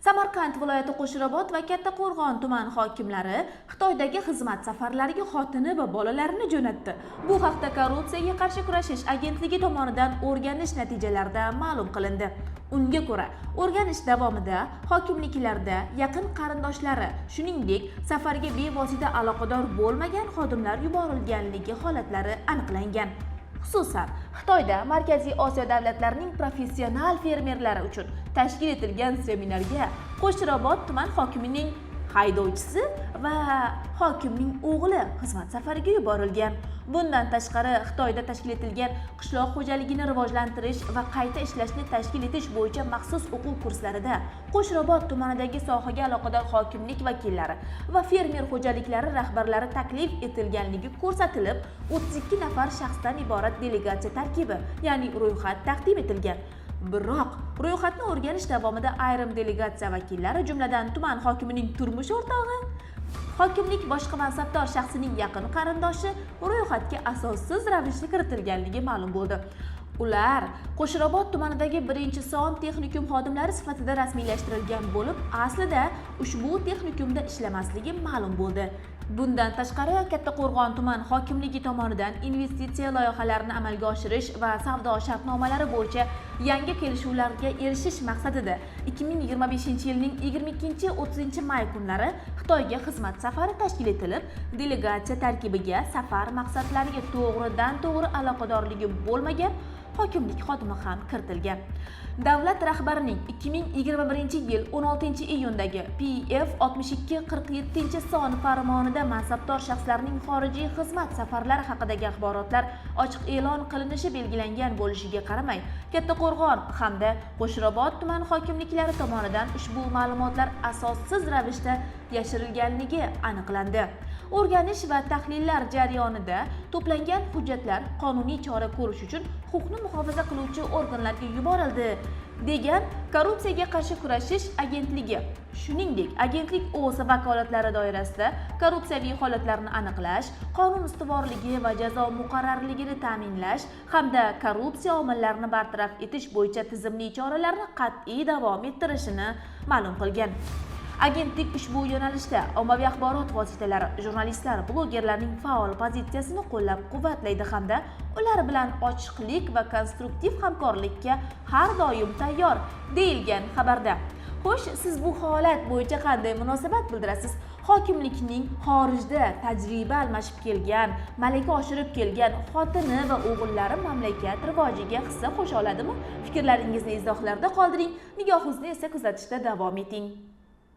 Samarqand viloyati Qo'shrabot va Kattaqo'rg'on tuman hokimlari Xitoydagi xizmat safarlariga xotini va bolalarini jo'natdi. Bu haqda Korrupsiyaga qarshi kurashish agentligi tomonidan o'rganish natijalarida ma'lum qilindi. Unga ko'ra, o'rganish davomida hokimliklarda yaqin qarindoshlari, shuningdek, safarga bevosita aloqador bo'lmagan xodimlar yuborilganligi holatlari aniqlangan. Xususan, Xitoyda Markaziy Osiyo davlatlarining professional fermerlari uchun tashkil etilgan seminarga Qo'shrabot tuman hokimining haydovchisi va hokimning o'g'li xizmat safariga yuborilgan. Bundan tashqari, Xitoyda tashkil etilgan qishloq xo'jaligini rivojlantirish va qayta ishlashni tashkil etish bo'yicha maxsus o'quv kurslarida Qo'shrabot tumanidagi sohaga aloqador hokimlik vakillari va fermer xo'jaliklari rahbarlari taklif etilganligi ko'rsatilib, 32 nafar shaxsdan iborat delegatsiya tarkibi, ya'ni ro'yxat taqdim etilgan. Biroq ro'yxatni o'rganish davomida ayrim delegatsiya vakillari, jumladan tuman hokimining turmush o'rtog'i, hokimlik boshqa mansabdor shaxsining yaqin qarindoshi ro'yxatga asossiz ravishda kiritilganligi ma'lum bo'ldi. Ular Qo'shrabot tumanidagi 1-son texnikum xodimlari sifatida rasmiylashtirilgan bo'lib, aslida ushbu texnikumda ishlamasligi ma'lum bo'ldi. Bundan tashqari, Kattaqo'rg'on tuman hokimligi tomonidan investitsiya loyihalarini amalga oshirish va savdo shartnomalari bo'yicha yangi kelishuvlarga erishish maqsadida 2025-yilning 22-30 may kunlari Xitoyga xizmat safari tashkil etilib, delegatsiya tarkibiga safar maqsadlariga to'g'ridan-to'g'ri aloqadorligi bo'lmagan hokimlik xodimi ham kiritilgan. Davlat rahbarining 2021-yil 16-iyundagi PF 6247-son farmonida mansabdor shaxslarning xorijiy xizmat safarlari haqidagi axborotlar ochiq e'lon qilinishi belgilangan bo'lishiga qaramay, Kattaqo'rg'on hamda Qo'shrabot tuman hokimliklari tomonidan ushbu ma'lumotlar asossiz ravishda yashirilganligi aniqlandi. O'rganish va tahlillar jarayonida to'plangan hujjatlar qonuniy chora ko'rish uchun huquqni muhofaza qiluvchi organlarga yuborildi, degan Korrupsiyaga qarshi kurashish agentligi. Shuningdek, agentlik o'z vakolatlari doirasida korrupsiyaviy holatlarni aniqlash, qonun ustuvorligi va jazo muqarrarligini ta'minlash hamda korrupsiya omillarini bartaraf etish bo'yicha tizimli choralarni qat'iy davom ettirishini ma'lum qilgan. Agentlik ushbu yo'nalishda ommaviy axborot vositalari, jurnalistlar, blogerlarning faol pozitsiyasini qo'llab-quvvatlaydi hamda ular bilan ochiqlik va konstruktiv hamkorlikka har doim tayyor, deyilgan xabarda. Xo'sh, siz bu holat bo'yicha qanday munosabat bildirasiz? Hokimlikning xorijda tajriba almashib kelgan, malaka oshirib kelgan xotini va o'g'illari mamlakat rivojiga hissa qo'sha oladimi? Fikrlaringizni izohlarda qoldiring, nigohingizni esa kuzatishda davom eting.